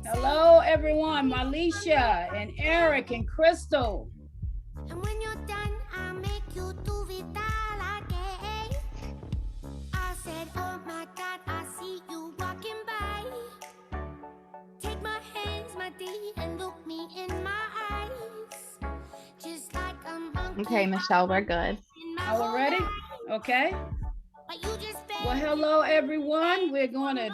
Hello, everyone. Malisha and Eric and Crystal. And when you're done, I'll make you do it all again. I said, oh my God, I see you walking by. Take my hands, my D, and look me in my eyes. Just like a monkey. Okay, Michelle, we're good. Are we ready? Okay. Well, hello, everyone. We're going to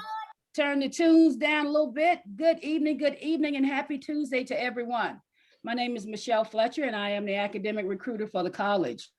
turn the tunes down a little bit. Good evening, and happy Tuesday to everyone. My name is Michelle Fletcher, and I am the academic recruiter for the college.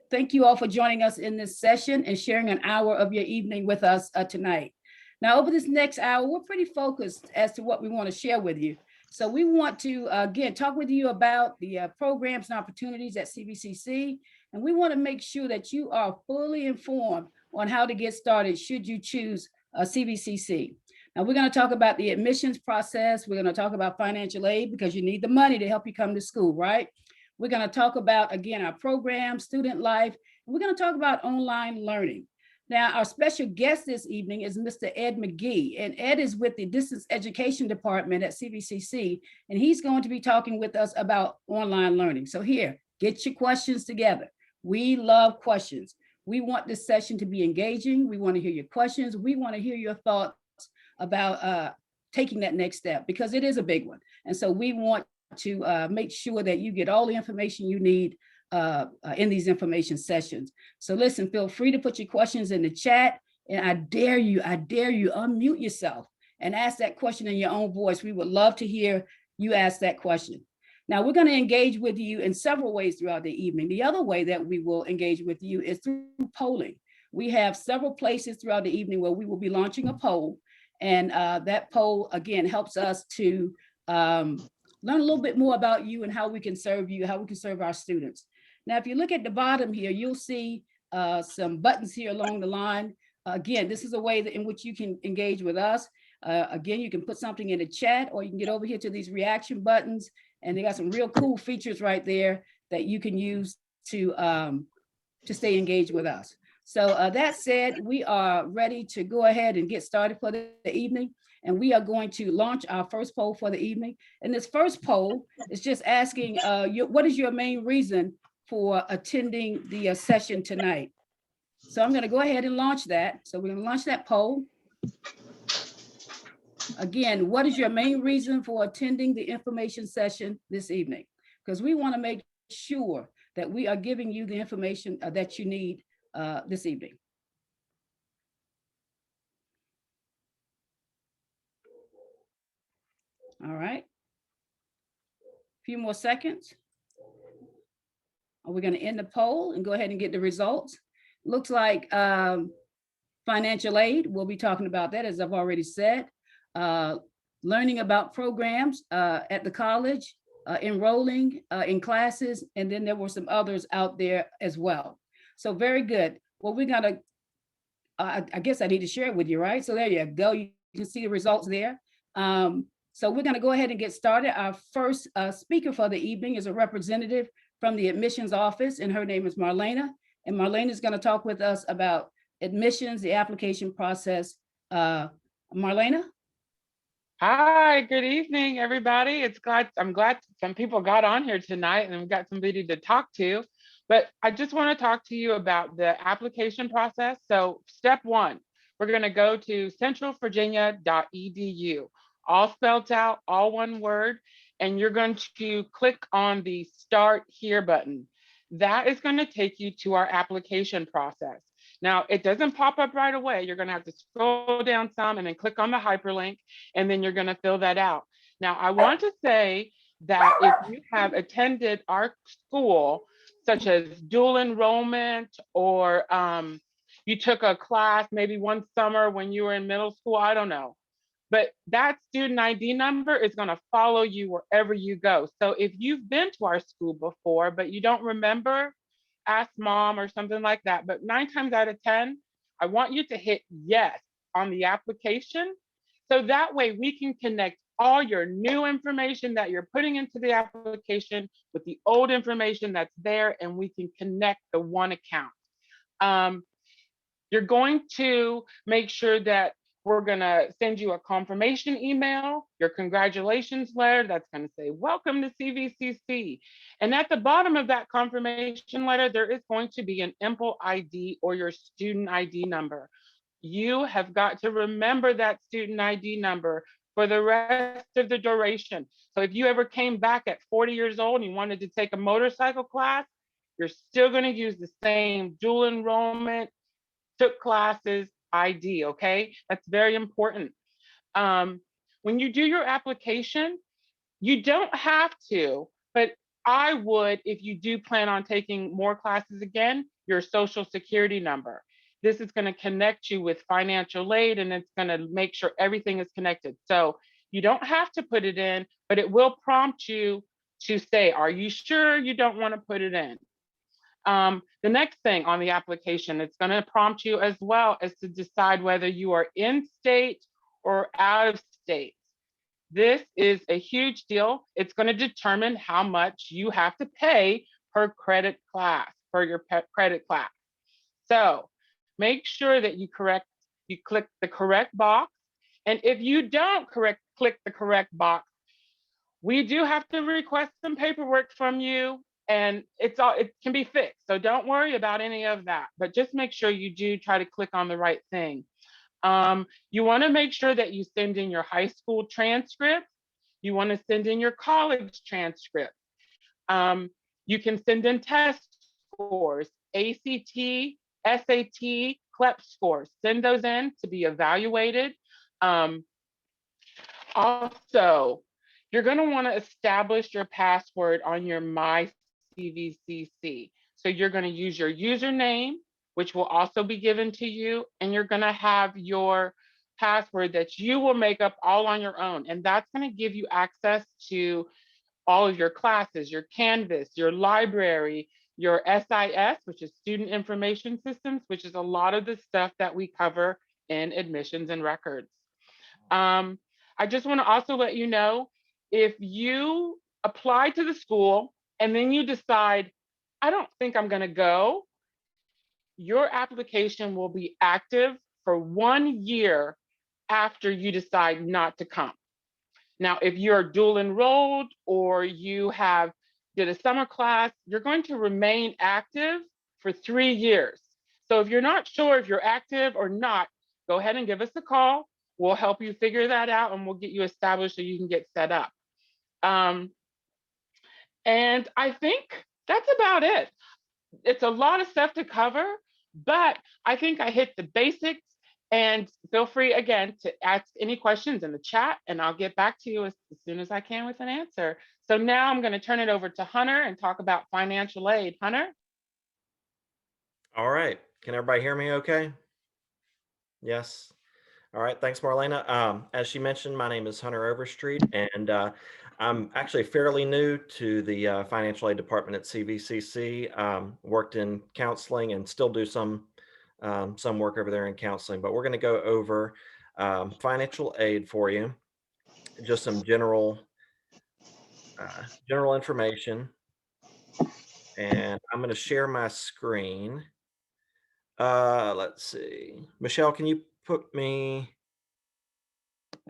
Thank you all for joining us in this session and sharing an hour of your evening with us tonight. Now, over this next hour, we're pretty focused as to what we want to share with you. So we want to, again, talk with you about the programs and opportunities at CVCC, and we want to make sure that you are fully informed on how to get started should you choose CVCC. Now, we're going to talk about the admissions process. We're going to talk about financial aid because you need the money to help you come to school, right? We're going to talk about, again, our program, student life. And we're going to talk about online learning. Now, our special guest this evening is Mr. Ed McGee, and Ed is with the Distance Education Department at CVCC, and he's going to be talking with us about online learning. So here, get your questions together. We love questions. We want this session to be engaging. We want to hear your questions. We want to hear your thoughts about taking that next step because it is a big one. And so we want to make sure that you get all the information you need in these information sessions. So listen, feel free to put your questions in the chat, and I dare you, unmute yourself and ask that question in your own voice. We would love to hear you ask that question. Now, we're going to engage with you in several ways throughout the evening. The other way that we will engage with you is through polling. We have several places throughout the evening where we will be launching a poll, and that poll, again, helps us to learn a little bit more about you and how we can serve you, how we can serve our students. Now, if you look at the bottom here, you'll see some buttons here along the line. Again, this is a way in which you can engage with us. Again, you can put something in the chat, or you can get over here to these reaction buttons, and they got some real cool features right there that you can use to stay engaged with us. So that said, we are ready to go ahead and get started for the evening. And we are going to launch our first poll for the evening. And this first poll is just asking, what is your main reason for attending the session tonight? So I'm going to go ahead and launch that. So we're going to launch that poll. Again, what is your main reason for attending the information session this evening? Because we want to make sure that we are giving you the information that you need this evening. All right. A few more seconds. Are we going to end the poll and go ahead and get the results? Looks like financial aid. We'll be talking about that, as I've already said. Learning about programs at the college, enrolling in classes, and then there were some others out there as well. So very good. Well, we're going to, I guess I need to share it with you, right? So there you go. You can see the results there. So we're going to go ahead and get started. Our first speaker for the evening is a representative from the admissions office, and her name is Marlena. And Marlena is going to talk with us about admissions, the application process. Marlena? Hi, good evening, everybody. I'm glad some people got on here tonight and we've got somebody to talk to. But I just want to talk to you about the application process. So step one, we're going to go to centralvirginia.edu, all spelled out, all one word, and you're going to click on the Start Here button. That is going to take you to our application process. Now, it doesn't pop up right away. You're going to have to scroll down some and then click on the hyperlink, and then you're going to fill that out. Now, I want to say that if you have attended our school, such as dual enrollment, or you took a class maybe one summer when you were in middle school, I don't know. But that student ID number is going to follow you wherever you go. So if you've been to our school before, but you don't remember, ask mom or something like that. But 9 times out of 10, I want you to hit yes on the application. So that way we can connect all your new information that you're putting into the application with the old information that's there, and we can connect the one account. You're going to make sure that We're going to send you a confirmation email, your congratulations letter that's going to say, welcome to CVCC. And at the bottom of that confirmation letter, there is going to be an EMPL ID or your student ID number. You have got to remember that student ID number for the rest of the duration. So if you ever came back at 40 years old and you wanted to take a motorcycle class, you're still going to use the same dual enrollment, took classes ID, okay? That's very important. When you do your application, you don't have to, but I would, if you do plan on taking more classes again, your social security number. This is going to connect you with financial aid, and it's going to make sure everything is connected. So you don't have to put it in, but it will prompt you to say, are you sure you don't want to put it in? The next thing on the application, it's going to prompt you as well as to decide whether you are in state or out of state. This is a huge deal. It's going to determine how much you have to pay per credit class, for your credit class. So make sure that you click the correct box. And if you don't click the correct box, we do have to request some paperwork from you, and it can be fixed. So don't worry about any of that, but just make sure you do try to click on the right thing. You want to make sure that you send in your high school transcript. You want to send in your college transcript. You can send in test scores, ACT, SAT, CLEP scores. Send those in to be evaluated. Also, you're going to want to establish your password on your My CVCC. So you're going to use your username, which will also be given to you, and you're going to have your password that you will make up all on your own. And that's going to give you access to all of your classes, your Canvas, your library, your SIS, which is Student Information Systems, which is a lot of the stuff that we cover in admissions and records. I just want to also let you know, if you apply to the school and then you decide, I don't think I'm going to go, your application will be active for 1 year after you decide not to come. Now, if you're dual enrolled or you did a summer class, you're going to remain active for 3 years. So if you're not sure if you're active or not, go ahead and give us a call. We'll help you figure that out, and we'll get you established so you can get set up. And I think that's about it. It's a lot of stuff to cover, but I think I hit the basics. And feel free, again, to ask any questions in the chat, and I'll get back to you as soon as I can with an answer. So now I'm going to turn it over to Hunter and talk about financial aid. Hunter? All right. Can everybody hear me okay? Yes. All right. Thanks, Marlena. As she mentioned, my name is Hunter Overstreet, and I'm actually fairly new to the financial aid department at CVCC. Worked in counseling and still do some work over there in counseling, but we're going to go over financial aid for you. Just some general information. And I'm going to share my screen. Let's see. Michelle, can you put me?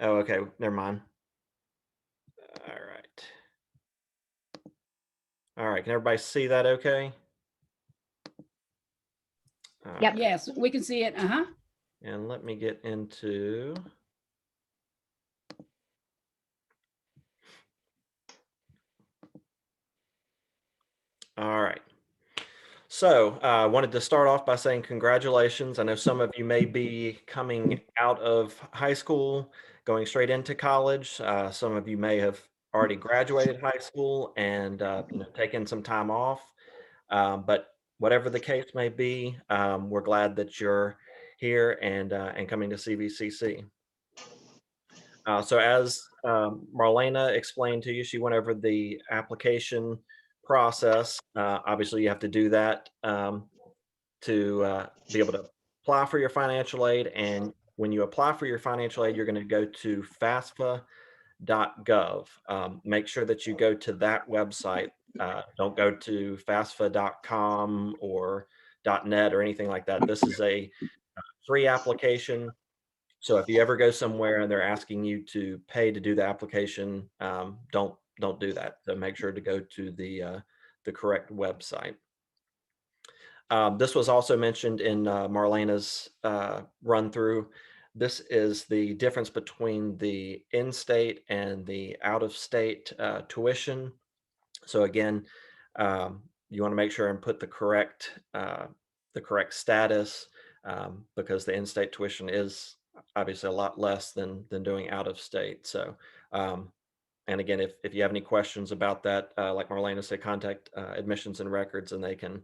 Oh, okay. Never mind. All right. All right. Can everybody see that okay? Yep. Yes, we can see it. And let me get into. All right. So I wanted to start off by saying congratulations. I know some of you may be coming out of high school, going straight into college. Some of you may have already graduated high school and taken some time off. But whatever the case may be, we're glad that you're here and coming to CVCC. So as Marlena explained to you, she went over the application process. Obviously, you have to do that to be able to apply for your financial aid. And when you apply for your financial aid, you're going to go to FAFSA.gov. Make sure that you go to that website. Don't go to FAFSA.com or .net or anything like that. This is a free application. So if you ever go somewhere and they're asking you to pay to do the application, don't do that. So make sure to go to the correct website. This was also mentioned in Marlena's run through. This is the difference between the in-state and the out-of-state tuition. So again, you want to make sure and put the correct status, because the in-state tuition is obviously a lot less than doing out-of-state. So and again, if you have any questions about that, like Marlena said, contact admissions and records, and they can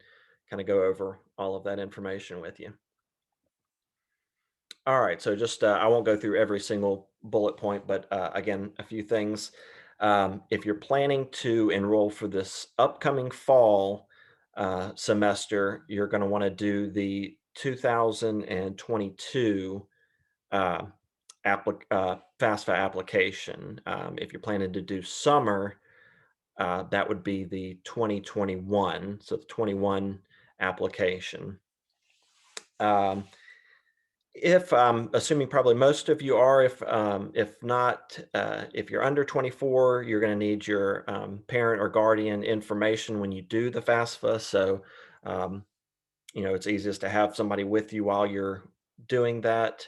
kind of go over all of that information with you. All right, so just I won't go through every single bullet point, but again, a few things. If you're planning to enroll for this upcoming fall semester, you're going to want to do the 2022 FAFSA application. If you're planning to do summer, that would be the 2021, so the 21 application. If I'm assuming probably most of you are, if not, if you're under 24, you're going to need your parent or guardian information when you do the FAFSA. So, it's easiest to have somebody with you while you're doing that.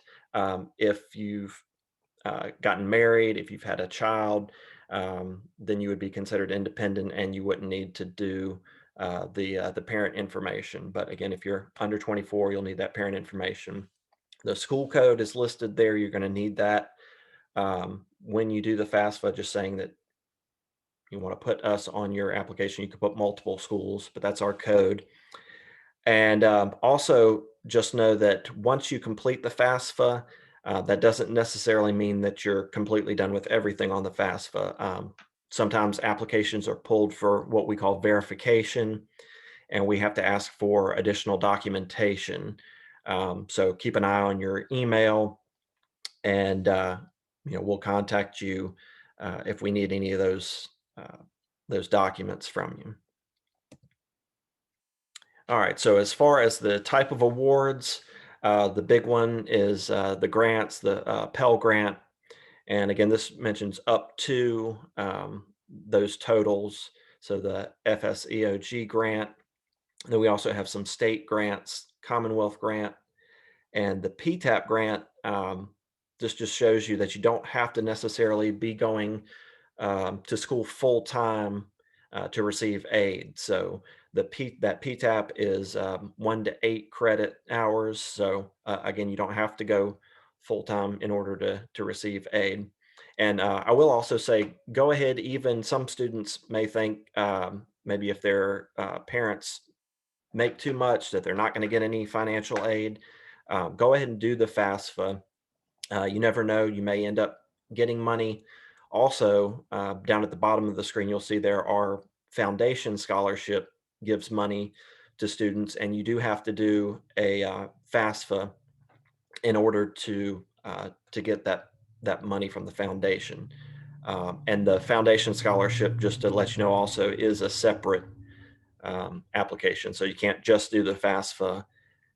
If you've gotten married, if you've had a child, then you would be considered independent and you wouldn't need to do the parent information. But again, if you're under 24, you'll need that parent information. The school code is listed there. You're going to need that when you do the FAFSA, just saying that you want to put us on your application. You can put multiple schools, but that's our code. And also just know that once you complete the FAFSA, that doesn't necessarily mean that you're completely done with everything on the FAFSA. Sometimes applications are pulled for what we call verification, and we have to ask for additional documentation. So keep an eye on your email, and we'll contact you if we need any of those documents from you. All right, so as far as the type of awards, the big one is the grants, the Pell Grant. And again, this mentions up to those totals. So the FSEOG grant. Then we also have some state grants, Commonwealth grant, and the PTAP grant. This just shows you that you don't have to necessarily be going to school full time to receive aid. So that PTAP is 1 to 8 credit hours. So again, you don't have to go full time in order to receive aid. And I will also say, go ahead. Even some students may think maybe if their parents make too much that they're not going to get any financial aid. Go ahead and do the FAFSA. You never know, you may end up getting money. Also, down at the bottom of the screen, you'll see there are foundation scholarship gives money to students, and you do have to do a FAFSA in order to get that money from the foundation. And the foundation scholarship, just to let you know, also is a separate application. So you can't just do the FAFSA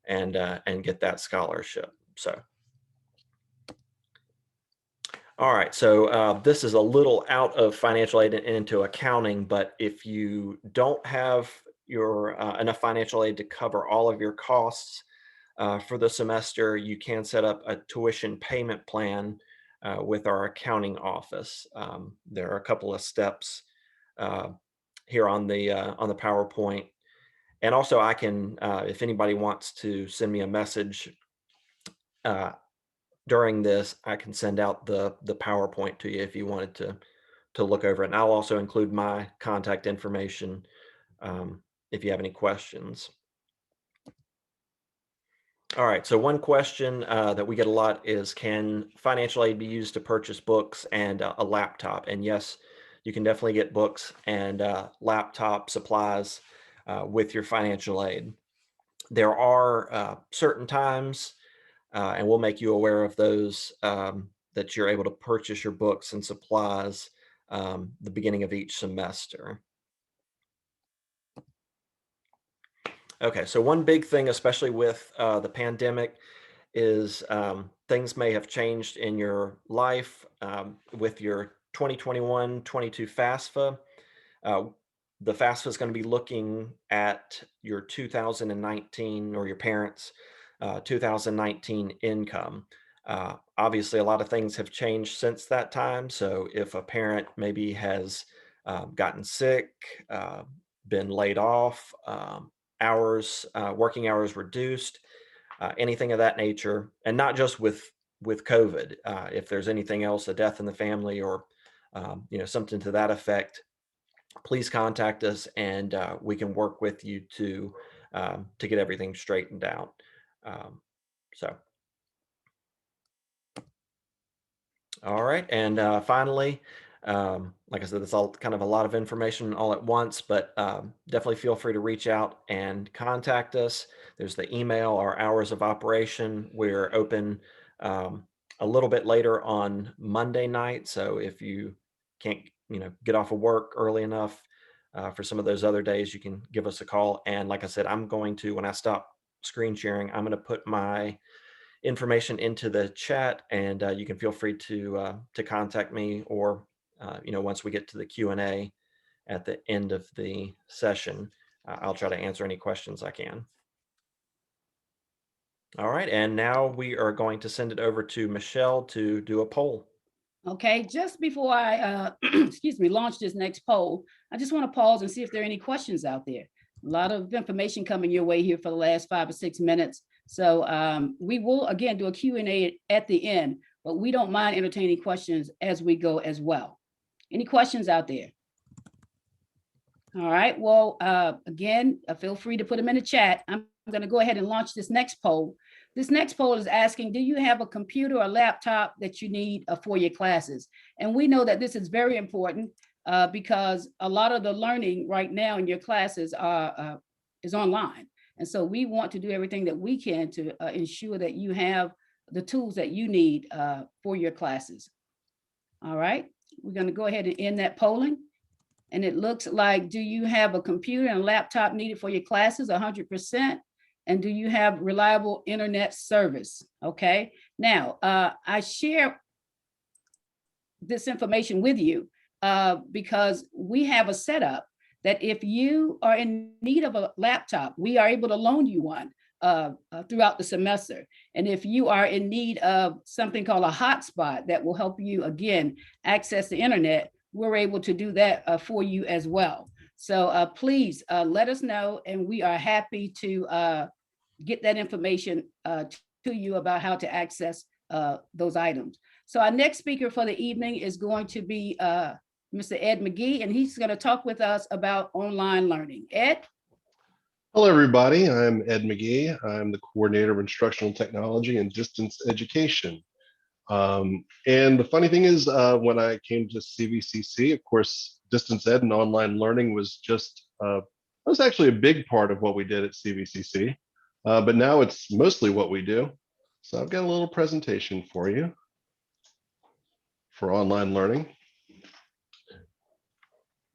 and get that scholarship. So. All right, so this is a little out of financial aid and into accounting, but if you don't have your enough financial aid to cover all of your costs for the semester, you can set up a tuition payment plan with our accounting office. There are a couple of steps here on the PowerPoint, and also I can, if anybody wants to send me a message during this, I can send out the PowerPoint to you if you wanted to look over it. And I'll also include my contact information if you have any questions. All right, so one question that we get a lot is, can financial aid be used to purchase books and a laptop? And yes, you can definitely get books and laptop supplies with your financial aid. There are certain times and we'll make you aware of those that you're able to purchase your books and supplies the beginning of each semester. Okay, so one big thing, especially with the pandemic, is things may have changed in your life with your 2021-22 FAFSA. The FAFSA is going to be looking at your 2019 or your parents' 2019 income. Obviously, a lot of things have changed since that time. So if a parent maybe has gotten sick, been laid off, working hours reduced, anything of that nature, and not just with COVID. If there's anything else, a death in the family or something to that effect, please contact us and we can work with you to get everything straightened out. So, all right, and finally, like I said, it's all kind of a lot of information all at once, but definitely feel free to reach out and contact us. There's the email, our hours of operation. We're open a little bit later on Monday night, so if you can't, get off of work early enough for some of those other days, you can give us a call. And like I said, I'm going to, when I stop screen sharing, I'm going to put my information into the chat, and you can feel free to contact me, or once we get to the Q&A at the end of the session, I'll try to answer any questions I can. All right, and now we are going to send it over to Michelle to do a poll. Okay, just before I, excuse me, launch this next poll, I just want to pause and see if there are any questions out there. A lot of information coming your way here for the last 5 or 6 minutes. So we will, again, do a Q&A at the end, but we don't mind entertaining questions as we go as well. Any questions out there? All right, well, again, feel free to put them in the chat. I'm going to go ahead and launch this next poll. This next poll is asking, do you have a computer or laptop that you need for your classes? And we know that this is very important because a lot of the learning right now in your classes is online. And so we want to do everything that we can to ensure that you have the tools that you need for your classes. All right, we're going to go ahead and end that polling. And it looks like, do you have a computer and laptop needed for your classes? 100%. And do you have reliable internet service? Okay. Now, I share this information with you because we have a setup that if you are in need of a laptop, we are able to loan you one throughout the semester. And if you are in need of something called a hotspot that will help you, again, access the internet, we're able to do that for you as well. So please let us know, and we are happy to get that information to you about how to access those items. So our next speaker for the evening is going to be Mr. Ed McGee, and he's going to talk with us about online learning. Ed? Hello, everybody. I'm Ed McGee. I'm the coordinator of instructional technology and distance education. And the funny thing is, when I came to CVCC, of course, distance ed and online learning was actually a big part of what we did at CVCC. But now it's mostly what we do. So I've got a little presentation for you for online learning.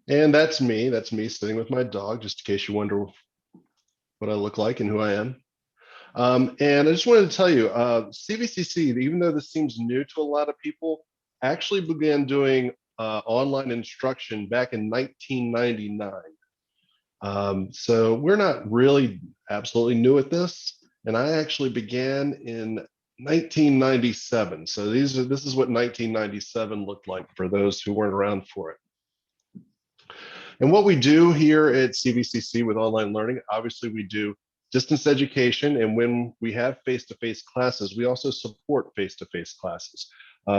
And that's me sitting with my dog, just in case you wonder what I look like and who I am. And I just wanted to tell you, CVCC, even though this seems new to a lot of people, actually began doing online instruction back in 1999. So we're not really absolutely new at this. And I actually began in 1997. So this is what 1997 looked like for those who weren't around for it. And what we do here at CVCC with online learning, obviously we do distance education. And when we have face-to-face classes, we also support face-to-face classes.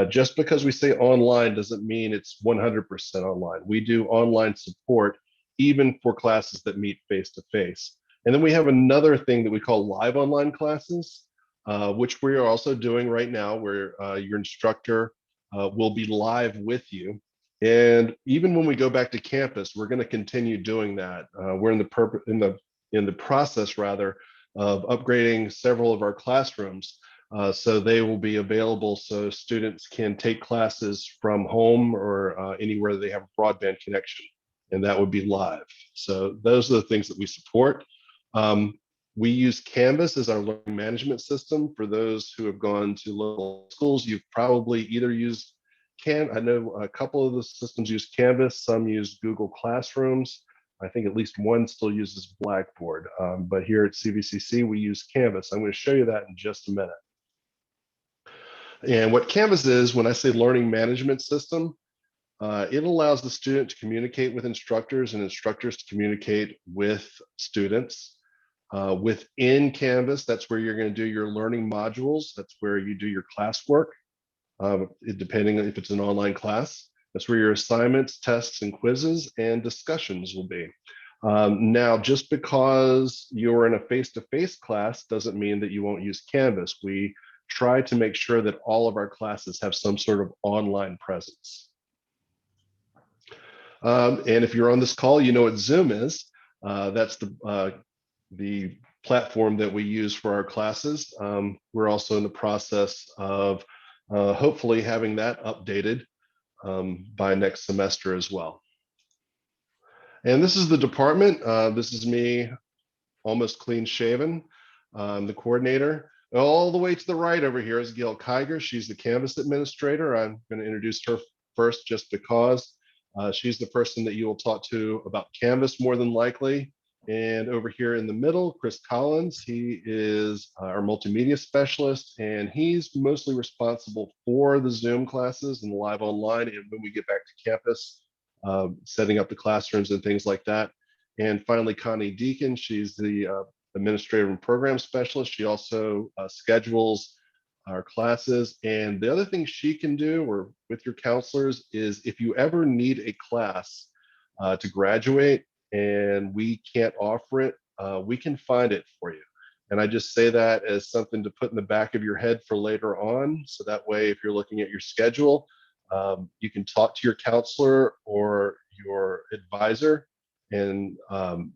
Just because we say online doesn't mean it's 100% online. We do online support even for classes that meet face-to-face. And then we have another thing that we call live online classes, which we are also doing right now, where your instructor will be live with you. And even when we go back to campus, we're going to continue doing that. We're in the process rather of upgrading several of our classrooms, so they will be available so students can take classes from home or anywhere they have a broadband connection, and that would be live. So those are the things that we support. We use Canvas as our learning management system. For those who have gone to local schools, you've probably either used I know a couple of the systems use Canvas, some use Google Classrooms. I think at least one still uses Blackboard, but here at CVCC, we use Canvas. I'm going to show you that in just a minute. And what Canvas is, when I say learning management system, it allows the student to communicate with instructors and instructors to communicate with students. Within Canvas, that's where you're going to do your learning modules. That's where you do your classwork, depending on if it's an online class. That's where your assignments, tests, and quizzes and discussions will be. Now, just because you're in a face-to-face class doesn't mean that you won't use Canvas. We try to make sure that all of our classes have some sort of online presence. And if you're on this call, you know what Zoom is. That's the platform that we use for our classes. We're also in the process of hopefully having that updated by next semester as well. And this is the department. This is me, almost clean shaven, the coordinator. All the way to the right over here is Gail Kiger. She's the Canvas administrator. I'm going to introduce her first just because she's the person that you will talk to about Canvas more than likely. And over here in the middle, Chris Collins, he is our multimedia specialist, and he's mostly responsible for the Zoom classes and the live online. And when we get back to campus, setting up the classrooms and things like that. And finally, Connie Deacon, she's the administrative and program specialist. She also schedules our classes. And the other thing she can do, or with your counselors, is if you ever need a class to graduate and we can't offer it, we can find it for you. And I just say that as something to put in the back of your head for later on. So that way, if you're looking at your schedule, you can talk to your counselor or your advisor, and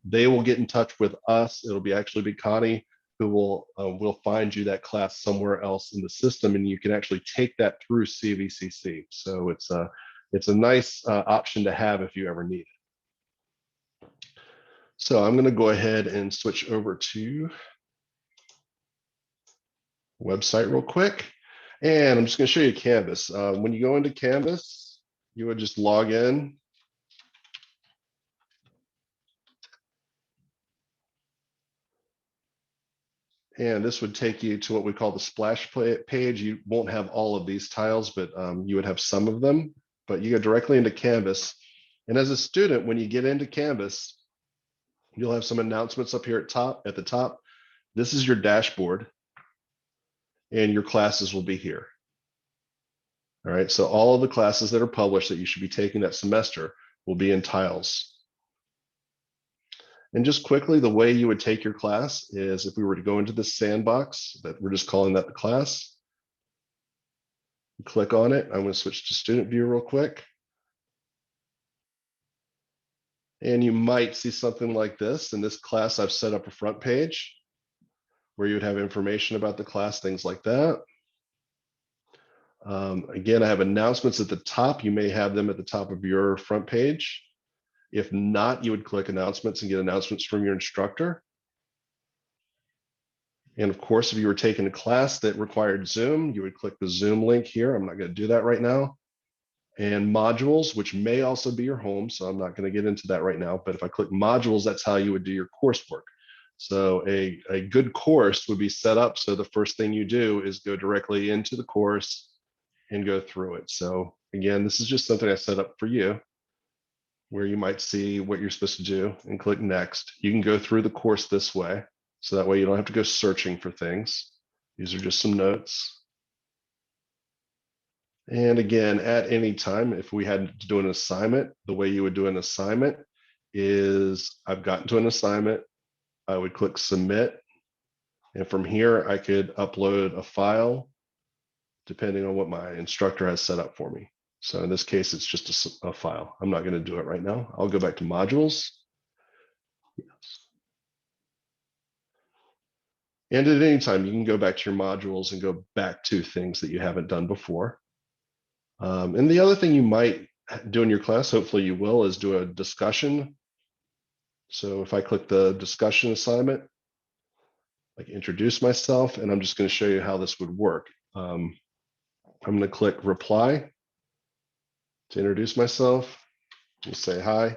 they will get in touch with us. It'll be actually be Connie who will find you that class somewhere else in the system, and you can actually take that through CVCC. So it's a nice option to have if you ever need it. So I'm going to go ahead and switch over to website real quick, and I'm just going to show you Canvas. When you go into Canvas, you would just log in. And this would take you to what we call the splash page. You won't have all of these tiles, but you would have some of them. But you go directly into Canvas. And as a student, when you get into Canvas, you'll have some announcements up here at the top. This is your dashboard, and your classes will be here. All right, so all of the classes that are published that you should be taking that semester will be in tiles. And just quickly, the way you would take your class is if we were to go into this sandbox, that we're just calling that the class, click on it. I'm going to switch to student view real quick. And you might see something like this. In this class, I've set up a front page where you would have information about the class, things like that. Again, I have announcements at the top. You may have them at the top of your front page. If not, you would click announcements and get announcements from your instructor. And of course, if you were taking a class that required Zoom, you would click the Zoom link here. I'm not going to do that right now. And modules, which may also be your home, so I'm not going to get into that right now. But if I click modules, that's how you would do your coursework. So a good course would be set up so the first thing you do is go directly into the course and go through it. So again, this is just something I set up for you, where you might see what you're supposed to do and click next. You can go through the course this way, so that way you don't have to go searching for things. These are just some notes. And again, at any time, if we had to do an assignment, the way you would do an assignment is I've gotten to an assignment, I would click submit. And from here, I could upload a file depending on what my instructor has set up for me. So in this case, it's just a file. I'm not going to do it right now. I'll go back to modules. Yes. And at any time, you can go back to your modules and go back to things that you haven't done before. And the other thing you might do in your class, hopefully you will, is do a discussion. So if I click the discussion assignment, like introduce myself, and I'm just going to show you how this would work. I'm going to click reply to introduce myself. Just say hi.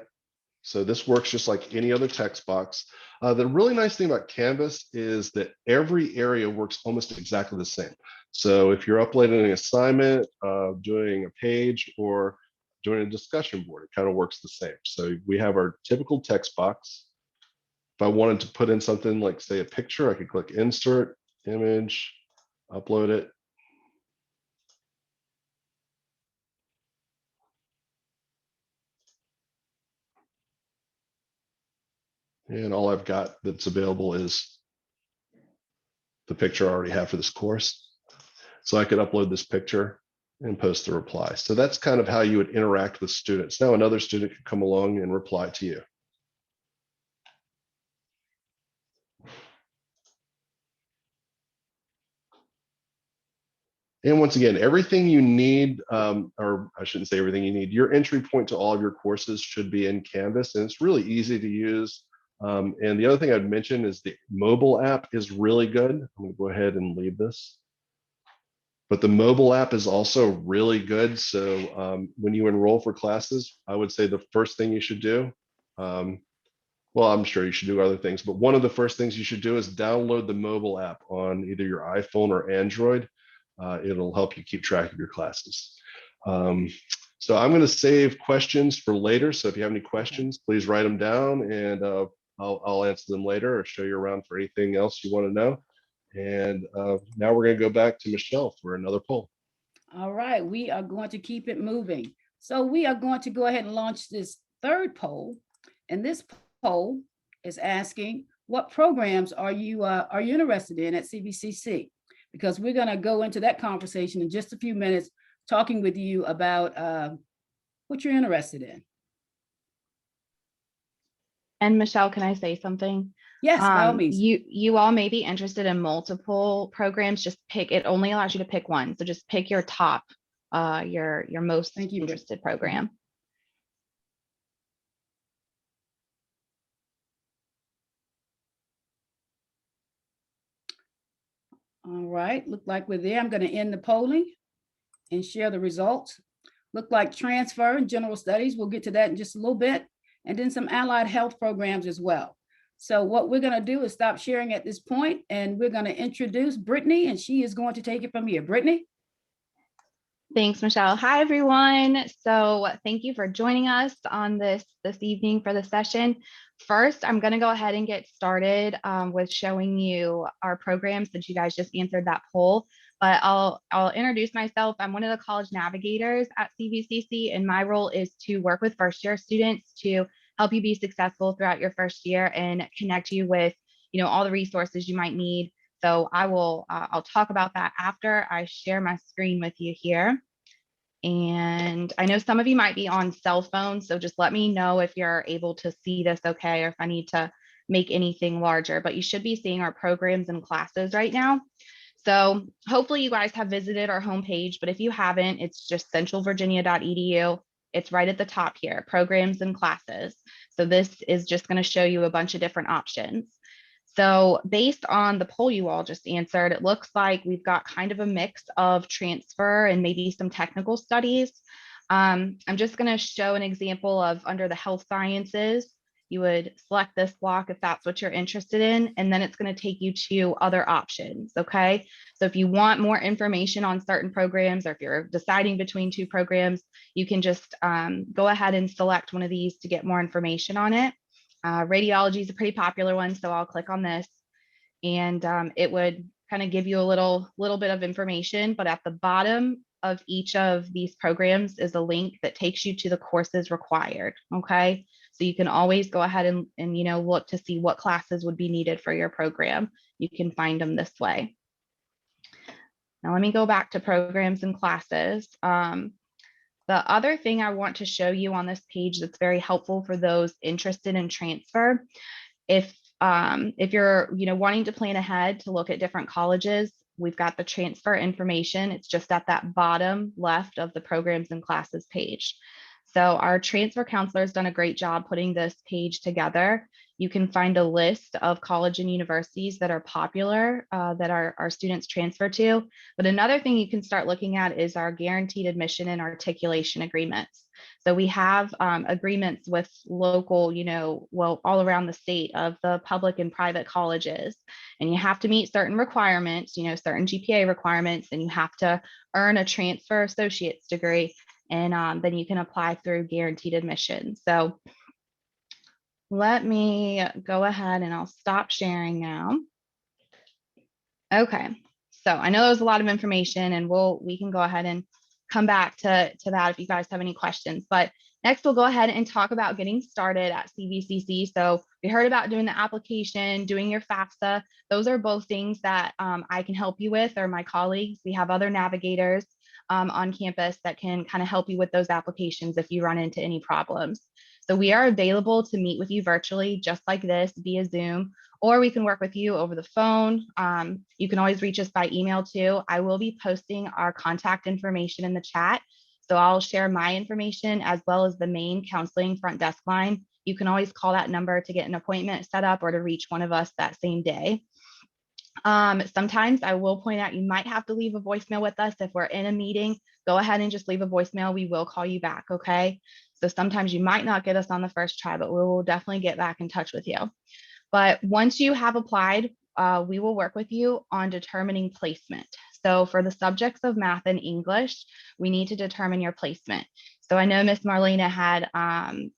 So this works just like any other text box. The really nice thing about Canvas is that every area works almost exactly the same. So if you're uploading an assignment, doing a page, or doing a discussion board, it kind of works the same. So we have our typical text box. If I wanted to put in something like, say, a picture, I could click insert, image, upload it. And all I've got that's available is the picture I already have for this course. So I could upload this picture and post the reply. So that's kind of how you would interact with students. Now another student could come along and reply to you. And once again, everything you need, or I shouldn't say everything you need, your entry point to all of your courses should be in Canvas, and it's really easy to use. And the other thing I'd mention is the mobile app is really good. I'm going to go ahead and leave this. But the mobile app is also really good. So when you enroll for classes, I would say the first thing you should do, well, I'm sure you should do other things, but one of the first things you should do is download the mobile app on either your iPhone or Android. It'll help you keep track of your classes. So I'm going to save questions for later. So if you have any questions, please write them down, and I'll answer them later or show you around for anything else you want to know. And now we're going to go back to Michelle for another poll. All right, we are going to keep it moving. So we are going to go ahead and launch this third poll. And this poll is asking, what programs are you interested in at CVCC? Because we're going to go into that conversation in just a few minutes, talking with you about what you're interested in. And Michelle, can I say something? Yes, by all means. You all may be interested in multiple programs. Just pick, it only allows you to pick one. So just pick your top, your most interested program. All right, look like we're there. I'm going to end the polling and share the results. Look like transfer and general studies. We'll get to that in just a little bit. And then some allied health programs as well. So what we're going to do is stop sharing at this point, and we're going to introduce Brittany, and she is going to take it from here. Brittany. Thanks, Michelle. Hi, everyone. So thank you for joining us on this evening for the session. First, I'm going to go ahead and get started with showing you our program, since you guys just answered that poll. But I'll introduce myself. I'm one of the college navigators at CVCC, and my role is to work with first-year students to help you be successful throughout your first year and connect you with, all the resources you might need. So I'll talk about that after I share my screen with you here. And I know some of you might be on cell phones, so just let me know if you're able to see this okay, or if I need to make anything larger, but you should be seeing our programs and classes right now. So hopefully you guys have visited our homepage, but if you haven't, it's just centralvirginia.edu. It's right at the top here, programs and classes. So this is just going to show you a bunch of different options. So based on the poll you all just answered, it looks like we've got kind of a mix of transfer and maybe some technical studies. I'm just going to show an example of under the health sciences. You would select this block if that's what you're interested in, and then it's going to take you to other options, okay? So if you want more information on certain programs, or if you're deciding between two programs, you can just go ahead and select one of these to get more information on it. Radiology is a pretty popular one, so I'll click on this, and it would kind of give you a little bit of information, but at the bottom of each of these programs is a link that takes you to the courses required, okay? So you can always go ahead and look to see what classes would be needed for your program. You can find them this way. Now let me go back to programs and classes. The other thing I want to show you on this page that's very helpful for those interested in transfer, if you're wanting to plan ahead to look at different colleges, we've got the transfer information. It's just at that bottom left of the programs and classes page. So our transfer counselor has done a great job putting this page together. you can find a list of college and universities that are popular that our students transfer to. But another thing you can start looking at is our guaranteed admission and articulation agreements. So we have agreements with local, well, all around the state of the public and private colleges. And you have to meet certain requirements, certain GPA requirements, and you have to earn a transfer associate's degree. And then you can apply through guaranteed admission. So let me go ahead and I'll stop sharing now. Okay, so I know there's a lot of information, and we can go ahead and come back to that if you guys have any questions. But next, we'll go ahead and talk about getting started at CVCC. So we heard about doing the application, doing your FAFSA. Those are both things that I can help you with, or my colleagues. We have other navigators on campus that can kind of help you with those applications if you run into any problems. So we are available to meet with you virtually, just like this, via Zoom, or we can work with you over the phone. You can always reach us by email too. I will be posting our contact information in the chat. So I'll share my information as well as the main counseling front desk line. You can always call that number to get an appointment set up or to reach one of us that same day. Sometimes I will point out you might have to leave a voicemail with us. If we're in a meeting, go ahead and just leave a voicemail. We will call you back, okay? So sometimes you might not get us on the first try, but we will definitely get back in touch with you. But once you have applied, we will work with you on determining placement. So for the subjects of math and English, we need to determine your placement. So I know Miss Marlena had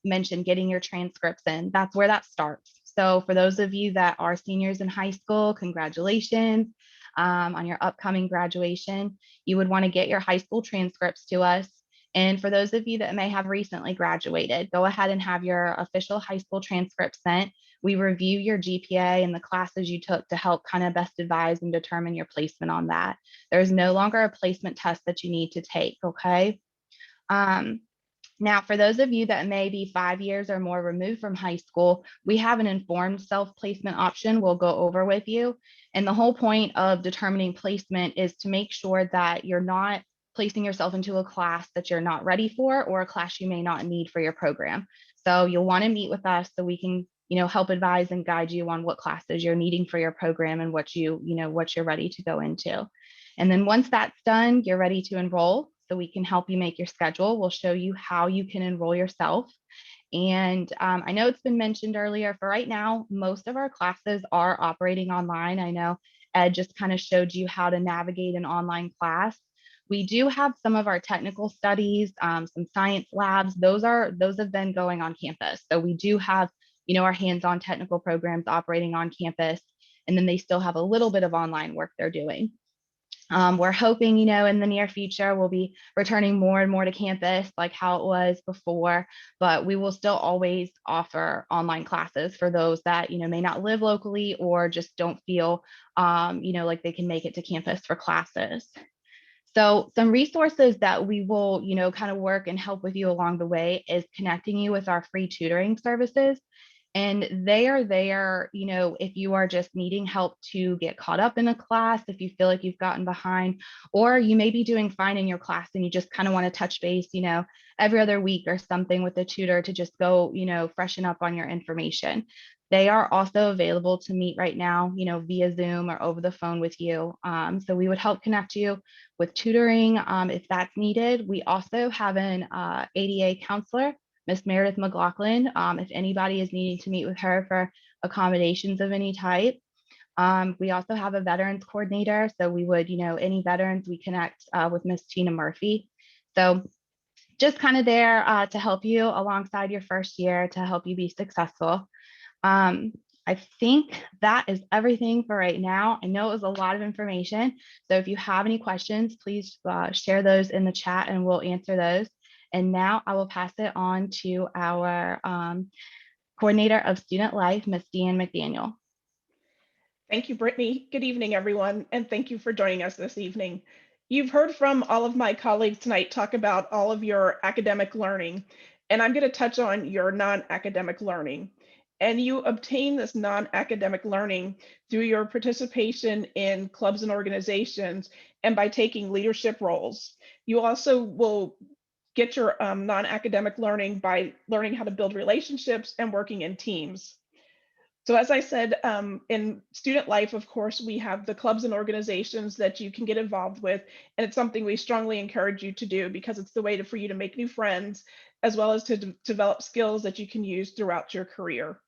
mentioned getting your transcripts in. That's where that starts. So for those of you that are seniors in high school, congratulations on your upcoming graduation. You would want to get your high school transcripts to us. And for those of you that may have recently graduated, go ahead and have your official high school transcript sent. We review your GPA and the classes you took to help kind of best advise and determine your placement on that. There's no longer a placement test that you need to take, okay? Now, for those of you that may be 5 years or more removed from high school, we have an informed self-placement option we'll go over with you. And the whole point of determining placement is to make sure that you're not placing yourself into a class that you're not ready for or a class you may not need for your program. So you'll want to meet with us so we can, help advise and guide you on what classes you're needing for your program and what you're ready to go into. And then once that's done, you're ready to enroll. So we can help you make your schedule. We'll show you how you can enroll yourself. And I know it's been mentioned earlier, for right now, most of our classes are operating online. I know Ed just kind of showed you how to navigate an online class. We do have some of our technical studies, some science labs. Those have been going on campus. So we do have, our hands-on technical programs operating on campus, and then they still have a little bit of online work they're doing. We're hoping, in the near future, we'll be returning more and more to campus like how it was before, but we will still always offer online classes for those that, may not live locally or just don't feel, like they can make it to campus for classes. So some resources that we will, kind of work and help with you along the way is connecting you with our free tutoring services. And they are there, if you are just needing help to get caught up in a class, if you feel like you've gotten behind, or you may be doing fine in your class and you just kind of want to touch base, every other week or something with the tutor to just go, freshen up on your information. They are also available to meet right now, via Zoom or over the phone with you. So we would help connect you with tutoring if that's needed. We also have an ADA counselor, Miss Meredith McLaughlin, if anybody is needing to meet with her for accommodations of any type. We also have a veterans coordinator. So we would, any veterans, we connect with Miss Tina Murphy. So just kind of there to help you alongside your first year to help you be successful. I think that is everything for right now. I know it was a lot of information. So if you have any questions, please share those in the chat and we'll answer those. And now I will pass it on to our coordinator of student life, Ms. Deanne McDaniel. Thank you, Brittany. Good evening, everyone, and thank you for joining us this evening. You've heard from all of my colleagues tonight talk about all of your academic learning, and I'm going to touch on your non-academic learning. And you obtain this non-academic learning through your participation in clubs and organizations and by taking leadership roles. You also will get your non-academic learning by learning how to build relationships and working in teams. So as I said, in student life, of course, we have the clubs and organizations that you can get involved with. And it's something we strongly encourage you to do because it's the way for you to make new friends, as well as to develop skills that you can use throughout your career.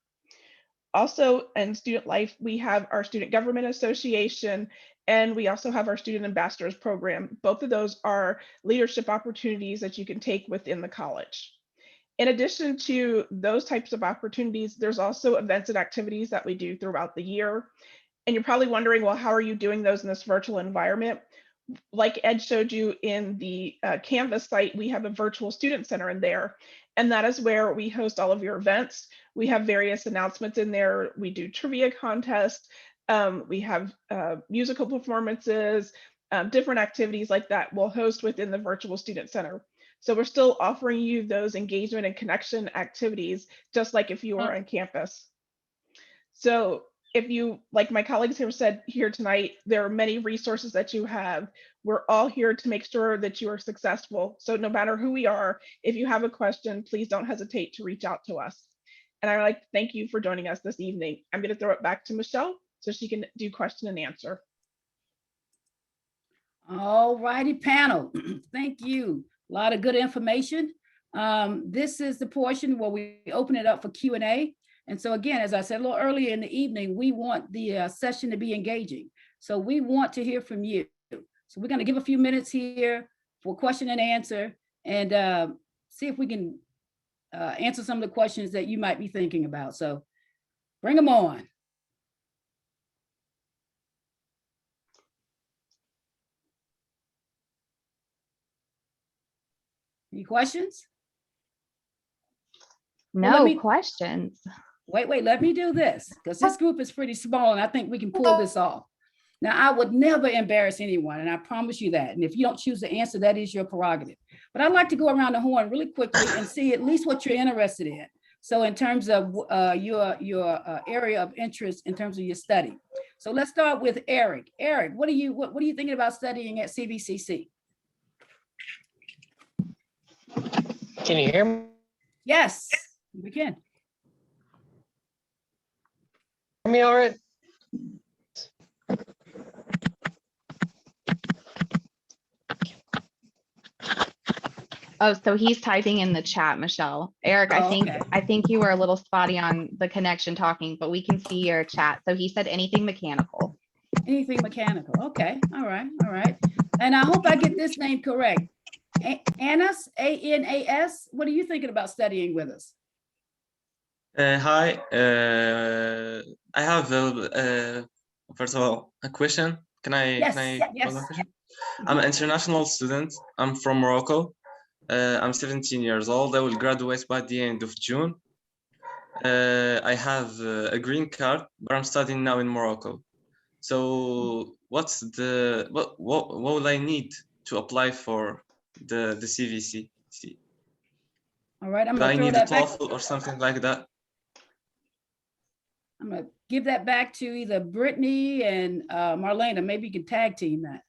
Also in student life, we have our Student Government Association, and we also have our Student Ambassadors Program. Both of those are leadership opportunities that you can take within the college. In addition to those types of opportunities, there's also events and activities that we do throughout the year. And you're probably wondering, well, how are you doing those in this virtual environment? Like Ed showed you in the Canvas site, we have a virtual student center in there. And that is where we host all of your events. We have various announcements in there. We do trivia contests. We have musical performances, different activities like that we'll host within the virtual student center. So we're still offering you those engagement and connection activities, just like if you were on campus. So if you, like my colleagues have said here tonight, there are many resources that you have. We're all here to make sure that you are successful. So no matter who we are, if you have a question, please don't hesitate to reach out to us. And I'd like to thank you for joining us this evening. I'm going to throw it back to Michelle so she can do question and answer. All righty, panel. Thank you. A lot of good information. This is the portion where we open it up for Q&A. And so again, as I said a little earlier in the evening, we want the session to be engaging. So we want to hear from you. So we're going to give a few minutes here for question and answer and see if we can answer some of the questions that you might be thinking about. So bring them on. Any questions? No questions. Wait, let me do this because this group is pretty small and I think we can pull this off. Now, I would never embarrass anyone, and I promise you that. And if you don't choose to answer, that is your prerogative. But I'd like to go around the horn really quickly and see at least what you're interested in. So in terms of your area of interest in terms of your study. So let's start with Eric. Eric, what are you thinking about studying at CVCC? Can you hear me? Yes, we can. Hear me all right? Oh, so he's typing in the chat, Michelle. Eric, I think you were a little spotty on the connection talking, but we can see your chat. So he said anything mechanical. Anything mechanical. Okay. All right. And I hope I get this name correct. Anas, A-N-A-S. What are you thinking about studying with us? Hi. I have first of all a question. Can I pose a question? I'm an international student. I'm from Morocco. I'm 17 years old. I will graduate by the end of June. I have a green card, but I'm studying now in Morocco. So what will I need to apply for the CVC? All right, I'm Do gonna I throw need a that back. TOEFL or something like that? I'm gonna give that back to either Brittany and Marlena. Maybe you can tag team that.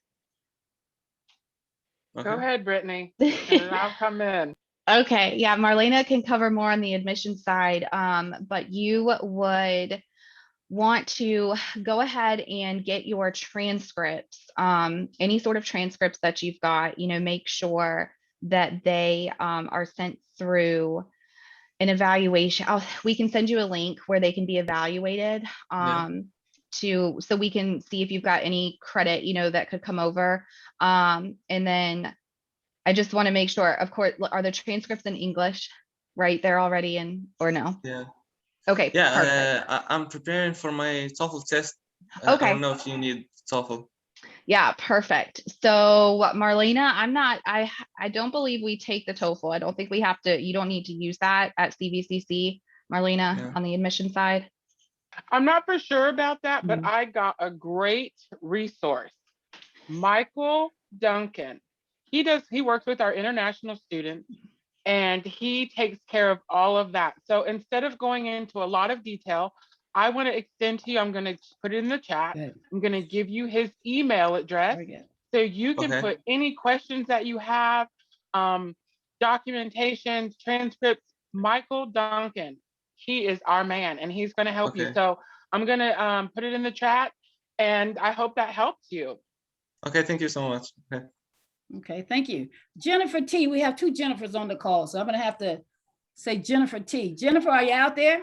Okay. Go ahead, Brittany, and then I'll come in. Okay, yeah, Marlena can cover more on the admission side, but you would want to go ahead and get your transcripts, any sort of transcripts that you've got, make sure that they are sent through an evaluation. We can send you a link where they can be evaluated so we can see if you've got any credit, that could come over. And then I just want to make sure, of course, are the transcripts in English, right? They're already in, or no? Yeah. Okay. Yeah, I'm preparing for my TOEFL test. Okay. I don't know if you need TOEFL. Yeah, perfect. So Marlena, I don't believe we take the TOEFL. I don't think we have to, you don't need to use that at CVCC, Marlena, on the admission side. I'm not for sure about that, but I got a great resource. Michael Duncan. He works with our international students and he takes care of all of that. So instead of going into a lot of detail, I want to extend to you, I'm going to put it in the chat. Good. I'm going to give you his email address so you can put any questions that you have, documentation, transcripts. Michael Duncan he is our man and he's going to help you. Okay. So I'm going to put it in the chat, and I hope that helps you. Okay, thank you so much. Okay. Okay, thank you. Jennifer T, we have two Jennifers on the call, so I'm gonna have to say Jennifer T. Jennifer, are you out there?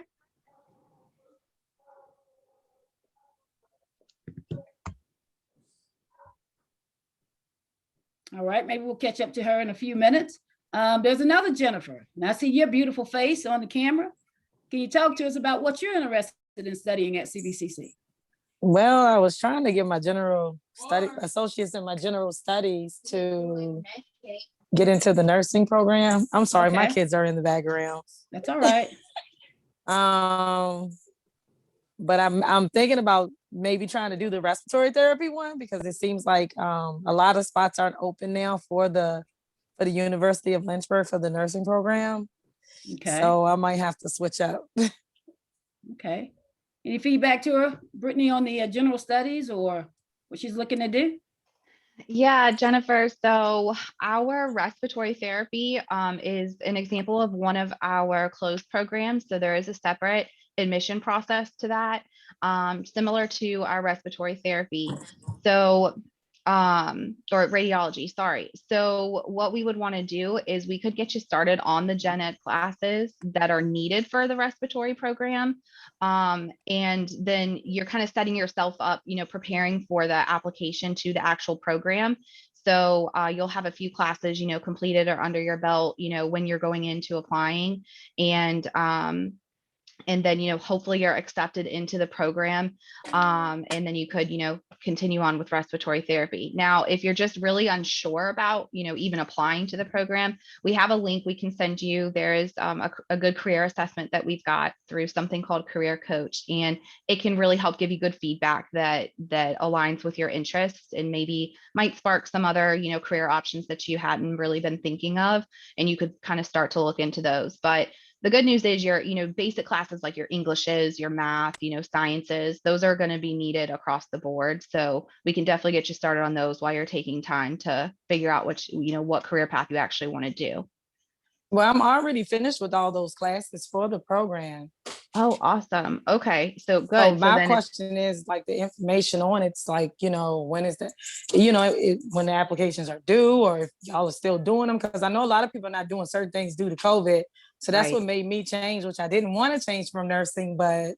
All right, maybe we'll catch up to her in a few minutes. There's another Jennifer, and I see your beautiful face on the camera. Can you talk to us about what you're interested in studying at CVCC? Well, I was trying to get my associates in my general studies to get into the nursing program. I'm sorry, my kids are in the background. That's all right. But I'm thinking about maybe trying to do the respiratory therapy one, because it seems like a lot of spots aren't open now for the University of Lynchburg for the nursing program. Okay. So I might have to switch up. Okay. Any feedback to her, Brittany, on the general studies or what she's looking to do? Yeah, Jennifer. So our respiratory therapy is an example of one of our closed programs. So there is a separate admission process to that, similar to our respiratory therapy. So or radiology, sorry. So what we would want to do is we could get you started on the gen ed classes that are needed for the respiratory program. And then you're kind of setting yourself up, preparing for the application to the actual program. So you'll have a few classes, completed or under your belt, when you're going into applying. And then, hopefully you're accepted into the program. And then you could, continue on with respiratory therapy. Now, if you're just really unsure about, even applying to the program, we have a link we can send you. There is a good career assessment that we've got through something called Career Coach, and it can really help give you good feedback that aligns with your interests and maybe might spark some other, career options that you hadn't really been thinking of, and you could kind of start to look into those. But the good news is your, basic classes like your Englishes, your math, sciences, those are going to be needed across the board. So we can definitely get you started on those while you're taking time to figure out what career path you actually want to do. Well, I'm already finished with all those classes for the program. Oh, awesome. Okay, so good. So my question is like the information on it's like, when is that, when the applications are due, or if y'all are still doing them? Because I know a lot of people are not doing certain things due to COVID. So that's what made me change, which I didn't want to change from nursing, but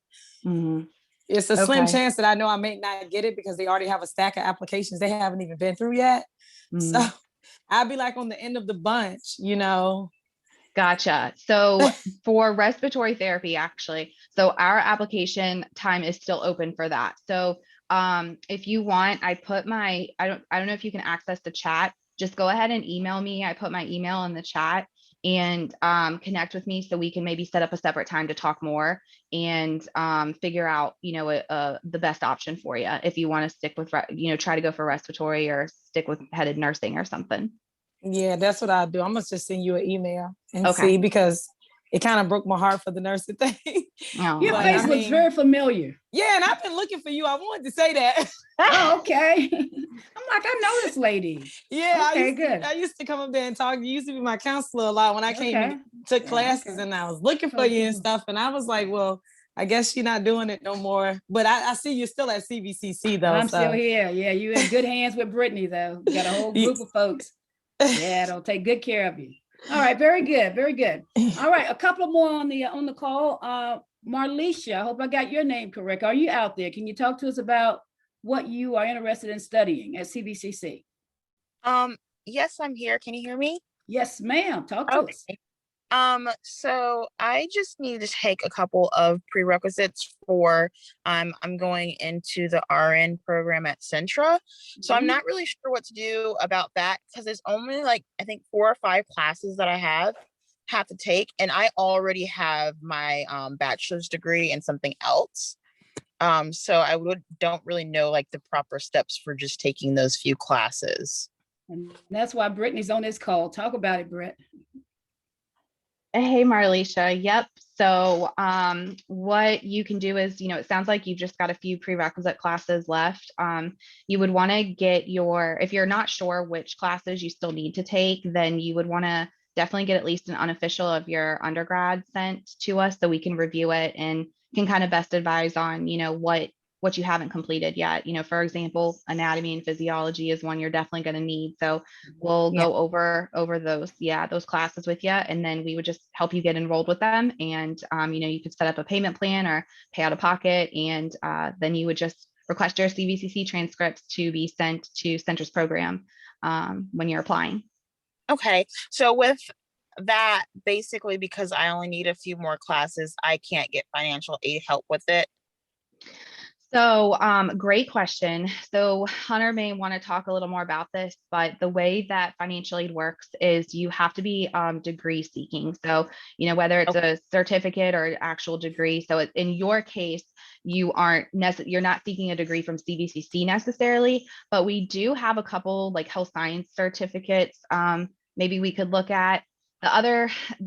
it's a slim chance that I know I may not get it because they already have a stack of applications they haven't even been through yet. So I'll be like on the end of the bunch, Gotcha. So for respiratory therapy, actually, so our application time is still open for that. So if you want, I don't know if you can access the chat. Just go ahead and email me. I put my email in the chat, and connect with me so we can maybe set up a separate time to talk more and figure out, the best option for you if you want to stick with, try to go for respiratory or stick with headed nursing or something. Yeah, that's what I'll do. I'm gonna just send you an email and see, because it kind of broke my heart for the nursing thing. Your face looks very familiar. Yeah, and I've been looking for you. I wanted to say that. Oh, okay. I'm like, I know this lady. Yeah, okay, good. I used to come up there and talk. You used to be my counselor a lot when I came and took classes, and I was looking for you and stuff. And I was like, well, I guess you're not doing it no more. But I see you're still at CVCC though. I'm still here. Yeah, you're in good hands with Brittany though. You got a whole group of folks. Yeah, they'll take good care of you. All right, very good, very good. All right, a couple more on the call. Marlisha, I hope I got your name correct. Are you out there? Can you talk to us about what you are interested in studying at CVCC? Yes, I'm here. Can you hear me? Yes, ma'am. Talk to us. So I just need to take a couple of prerequisites for I'm going into the RN program at Centra. So I'm not really sure what to do about that because there's only like I think 4 or 5 classes that I have to take, and I already have my bachelor's degree in something else. So I don't really know like the proper steps for just taking those few classes. And that's why Brittany's on this call. Talk about it, Britt. Hey, Marlisha. Yep. So what you can do is, it sounds like you've just got a few prerequisite classes left. You would want to get if you're not sure which classes you still need to take, then you would want to definitely get at least an unofficial of your undergrad sent to us so we can review it and can kind of best advise on, what you haven't completed yet. For example, anatomy and physiology is one you're definitely going to need. So we'll go over those classes with you, and then we would just help you get enrolled with them. And you could set up a payment plan or pay out of pocket, and then you would just request your CVCC transcripts to be sent to Centra's program when you're applying. Okay, so with that, basically, because I only need a few more classes, I can't get financial aid help with it. So great question. So Hunter may want to talk a little more about this, but the way that financial aid works is you have to be degree seeking. So, whether it's a certificate or an actual degree. So in your case, you're not seeking a degree from CVCC necessarily, but we do have a couple like health science certificates. Maybe we could look at. The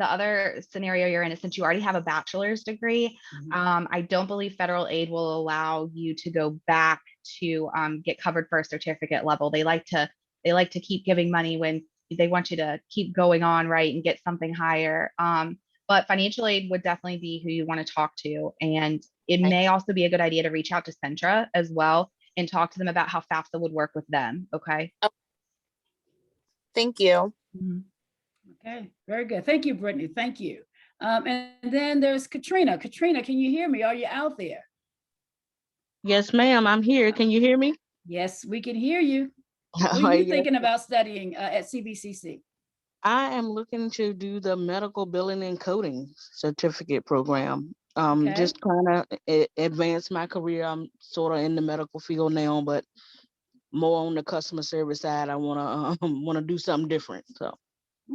other scenario you're in is since you already have a bachelor's degree, I don't believe federal aid will allow you to go back to get covered for a certificate level. They like to keep giving money when they want you to keep going on, right, and get something higher. But financial aid would definitely be who you want to talk to. And it may also be a good idea to reach out to Centra as well and talk to them about how FAFSA would work with them. Okay. Thank you. Okay, very good. Thank you, Brittany. Thank you. And then there's Katrina. Katrina, can you hear me? Are you out there? Yes, ma'am. I'm here. Can you hear me? Yes, we can hear you. What are you thinking about studying at CVCC? I am looking to do the medical billing and coding certificate program. Just kind of advance my career. I'm sort of in the medical field now, but more on the customer service side. I want to do something different. So.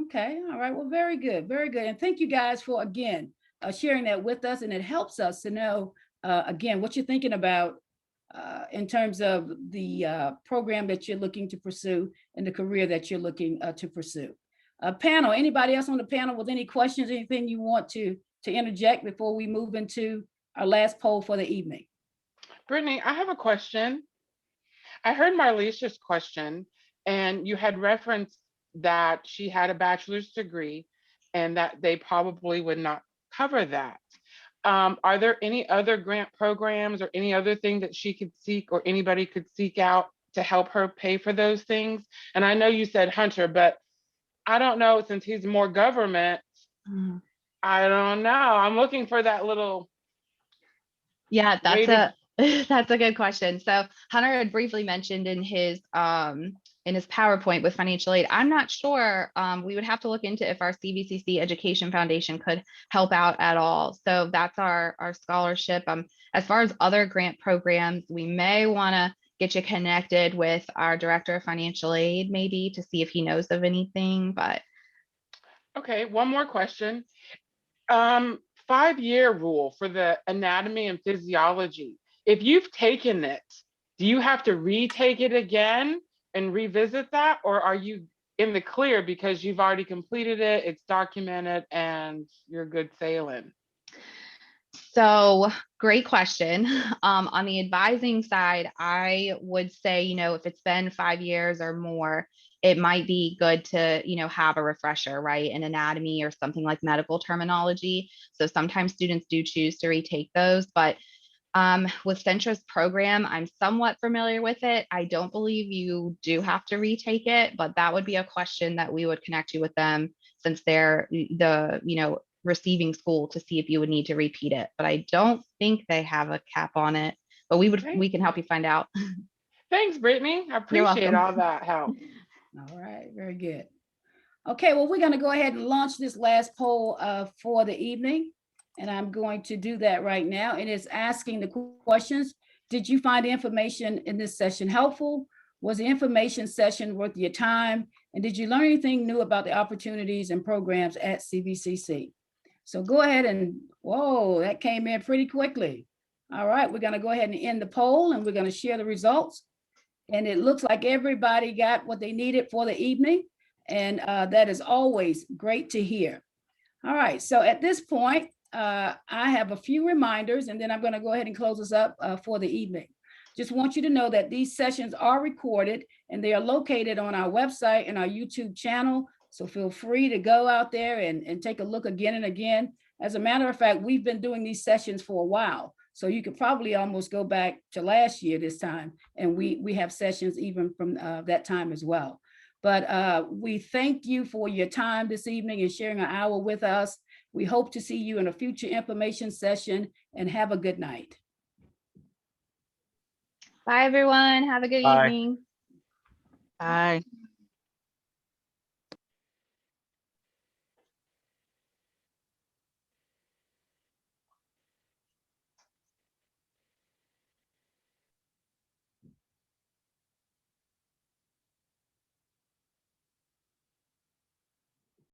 Okay. All right. Well, very good. Very good. And thank you guys for, again, sharing that with us. And it helps us to know, again, what you're thinking about in terms of the program that you're looking to pursue and the career that you're looking to pursue. Panel, anybody else on the panel with any questions, anything you want to interject before we move into our last poll for the evening? Brittany, I have a question. I heard Marlicia's question, and you had referenced that she had a bachelor's degree and that they probably would not cover that. Are there any other grant programs or any other thing that she could seek or anybody could seek out to help her pay for those things? And I know you said Hunter, but I don't know, since he's more government, I don't know. I'm looking for that little. Yeah, that's a good question. So Hunter had briefly mentioned in his PowerPoint with financial aid. I'm not sure. We would have to look into if our CVCC Education Foundation could help out at all. So that's our scholarship. As far as other grant programs, we may want to get you connected with our director of financial aid, maybe, to see if he knows of anything. But okay, one more question. 5-year rule for the anatomy and physiology. If you've taken it, do you have to retake it again and revisit that, or are you in the clear because you've already completed it, it's documented, and you're good sailing? So great question. On the advising side, I would say, if it's been 5 years or more, it might be good to, have a refresher, right, in anatomy or something like medical terminology. So sometimes students do choose to retake those, but with Centra's program, I'm somewhat familiar with it. I don't believe you do have to retake it, but that would be a question that we would connect you with them, since they're the, receiving school, to see if you would need to repeat it. But I don't think they have a cap on it, but we can help you find out. Thanks, Brittany. I appreciate all that help. All right, very good. Okay, well, we're going to go ahead and launch this last poll for the evening. And I'm going to do that right now. And it's asking the questions. Did you find the information in this session helpful? Was the information session worth your time? And did you learn anything new about the opportunities and programs at CVCC? So go ahead and, whoa, that came in pretty quickly. All right, we're going to go ahead and end the poll, and we're going to share the results. And it looks like everybody got what they needed for the evening. And that is always great to hear. All right, so at this point, I have a few reminders, and then I'm going to go ahead and close us up for the evening. Just want you to know that these sessions are recorded, and they are located on our website and our YouTube channel, So feel free to go out there and take a look again and again. As a matter of fact, we've been doing these sessions for a while. So you could probably almost go back to last year this time. And we have sessions even from that time as well. But we thank you for your time this evening and sharing an hour with us. We hope to see you in a future information session, and have a good night. Bye, everyone. Have a good Bye. evening. Bye.